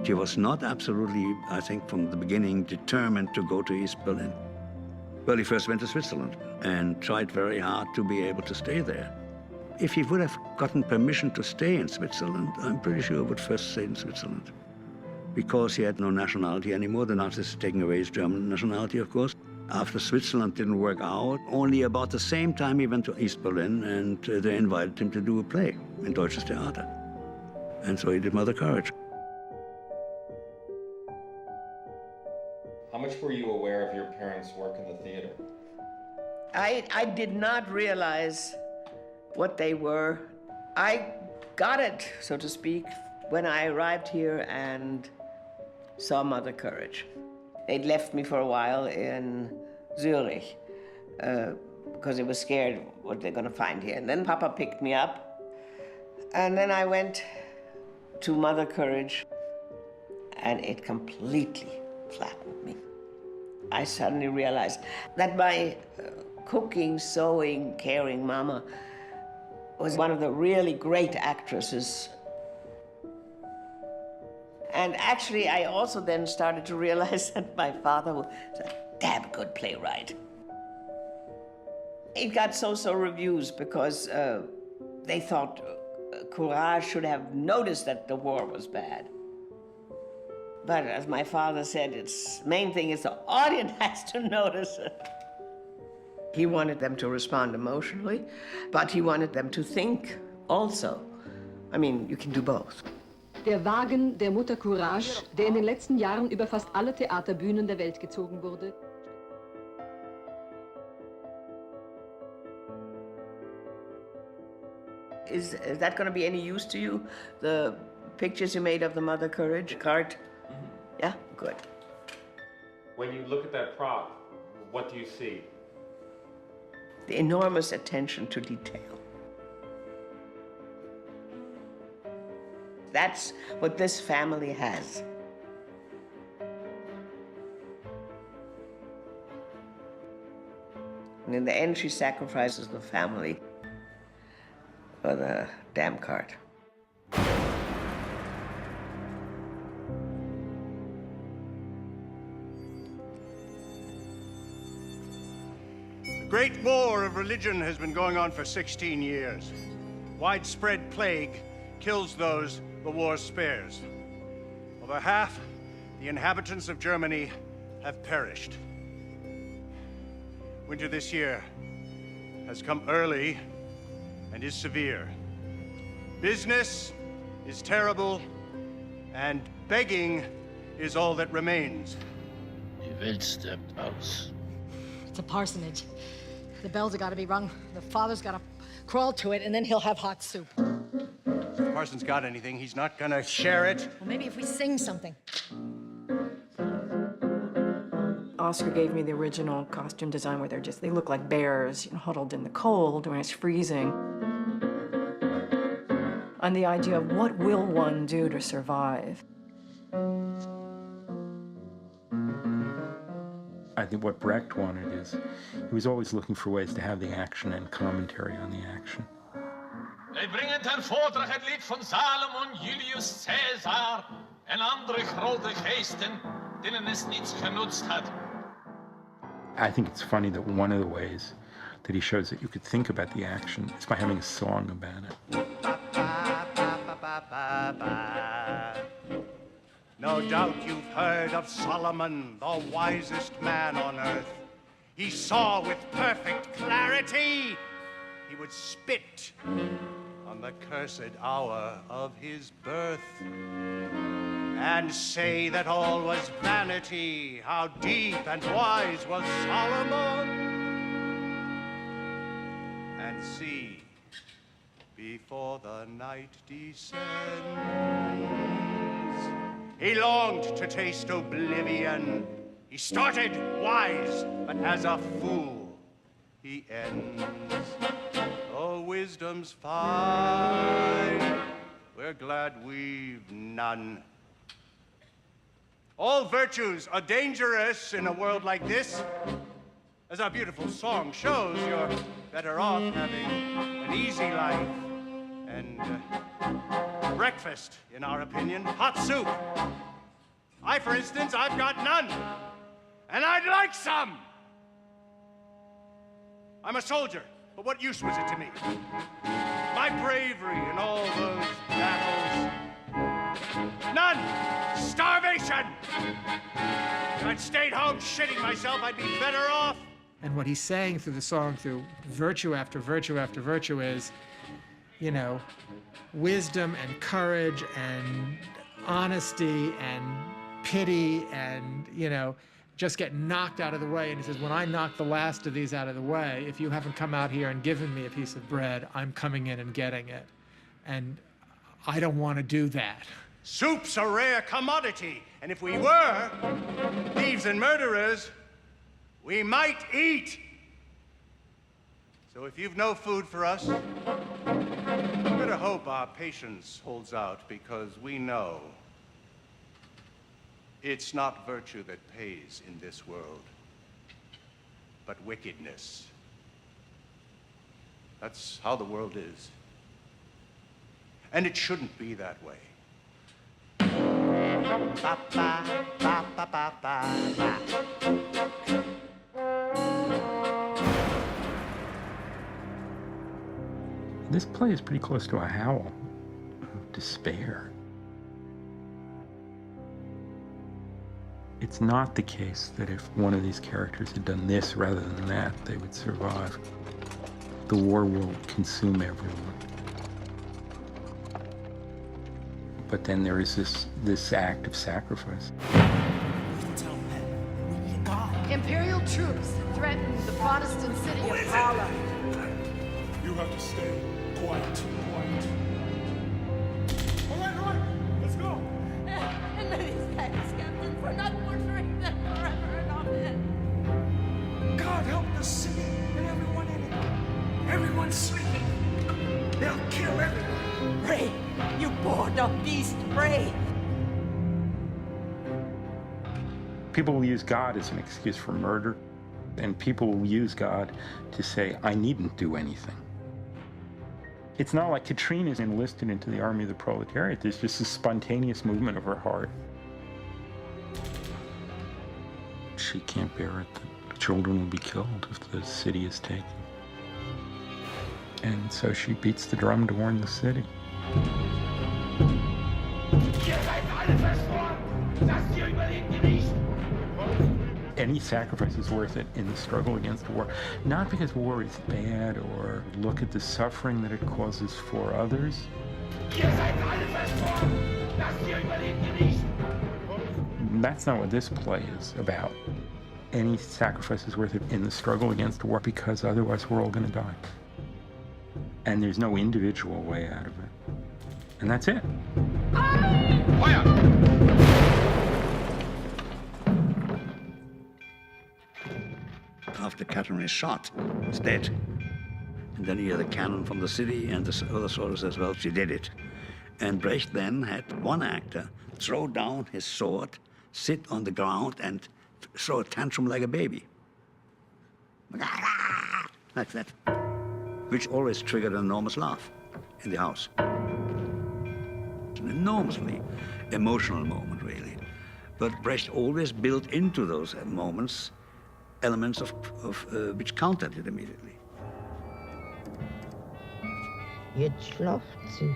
She was not absolutely, I think, from the beginning, determined to go to East Berlin. Well, he first went to Switzerland and tried very hard to be able to stay there. If he would have gotten permission to stay in Switzerland, I'm pretty sure he would first stay in Switzerland, because he had no nationality anymore. The Nazis had taken away his German nationality, of course. After Switzerland didn't work out, only about the same time he went to East Berlin, and they invited him to do a play in Deutsches Theater. And so he did Mother Courage. How much were you aware of your parents' work in the theater? I did not realize what they were. I got it, so to speak, when I arrived here and saw Mother Courage. They'd left me for a while in Zurich because they were scared what they're going to find here. And then Papa picked me up, and then I went to Mother Courage, and it completely flattened me. I suddenly realized that my cooking, sewing, caring mama was one of the really great actresses. And actually, I also then started to realize that my father was a damn good playwright. It got so-so reviews because they thought Courage should have noticed that the war was bad. But as my father said, its main thing is the audience has to notice it. He wanted them to respond emotionally, but he wanted them to think also. I mean, you can do both. Der Wagen der Mutter Courage, der in den letzten Jahren über fast alle Theaterbühnen der Welt gezogen wurde. Is that going to be any use to you? The pictures you made of the Mother Courage cart? Mm-hmm. Yeah? Good. When you look at that prop, what do you see? The enormous attention to detail. That's what this family has. And in the end, she sacrifices the family for the damn cart. The Great War of Religion has been going on for 16 years. Widespread plague kills those the war spares. Over half the inhabitants of Germany have perished. Winter this year has come early and is severe. Business is terrible, and begging is all that remains. Die Welt stirbt aus. It's a parsonage. The bells have got to be rung. The father's got to crawl to it, and then he'll have hot soup. If Parson's got anything, he's not gonna share it. Well, maybe if we sing something. Oscar gave me the original costume design where they look like bears, huddled in the cold when it's freezing. And the idea of what will one do to survive. I think what Brecht wanted is, he was always looking for ways to have the action and commentary on the action. Wij brengen ten voordracht het lied van Salomon, Julius Caesar en andere grote geesten, denen es niets genutzt had. I think it's funny that one of the ways that he shows that you could think about the action is by having a song about it. No doubt you've heard of Solomon, the wisest man on earth. He saw with perfect clarity. He would spit on the cursed hour of his birth and say that all was vanity. How deep and wise was Solomon. And see, before the night descends, he longed to taste oblivion. He started wise, but as a fool he ends. Oh, wisdom's fine, we're glad we've none. All virtues are dangerous in a world like this. As our beautiful song shows, you're better off having an easy life and breakfast, in our opinion, hot soup, I, for instance, I've got none. And I'd like some. I'm a soldier, but what use was it to me? My bravery in all those battles. None! Starvation! If I'd stayed home shitting myself, I'd be better off. And what he's saying through the song, through virtue after virtue after virtue is, you know, wisdom and courage and honesty and pity and, you know, just get knocked out of the way. And he says, when I knock the last of these out of the way, if you haven't come out here and given me a piece of bread, I'm coming in and getting it. And I don't want to do that. Soup's a rare commodity, and if we were thieves and murderers, we might eat. So if you've no food for us, better hope our patience holds out, because we know it's not virtue that pays in this world, but wickedness. That's how the world is. And it shouldn't be that way. Ba, ba, ba, ba, ba, ba, ba. This play is pretty close to a howl of despair. It's not the case that if one of these characters had done this rather than that, they would survive. The war will consume everyone. But then there is this act of sacrifice. Imperial troops threaten the Protestant city of Halle. You have to stay quiet. All right, let's go. And may these guys, Captain, for not butchering them forever and amen. God help the city and everyone in it. Everyone's sleeping. They'll kill everyone. Pray, you poor dumb beast, pray. People will use God as an excuse for murder, and people will use God to say, I needn't do anything. It's not like Katrina's enlisted into the army of the proletariat. There's just a spontaneous movement of her heart. She can't bear it that children will be killed if the city is taken. And so she beats the drum to warn the city. Any sacrifice is worth it in the struggle against the war. Not because war is bad or look at the suffering that it causes for others. That's not what this play is about. Any sacrifice is worth it in the struggle against the war, because otherwise we're all going to die. And there's no individual way out of it. And that's it. Fire! After Catherine is shot, he's dead. And then you hear the cannon from the city, and the other soldier says, well, she did it. And Brecht then had one actor throw down his sword, sit on the ground, and throw a tantrum like a baby. Like that. Which always triggered an enormous laugh in the house. It's an enormously emotional moment, really. But Brecht always built into those moments elements which countered it immediately. Jetzt schlaft sie.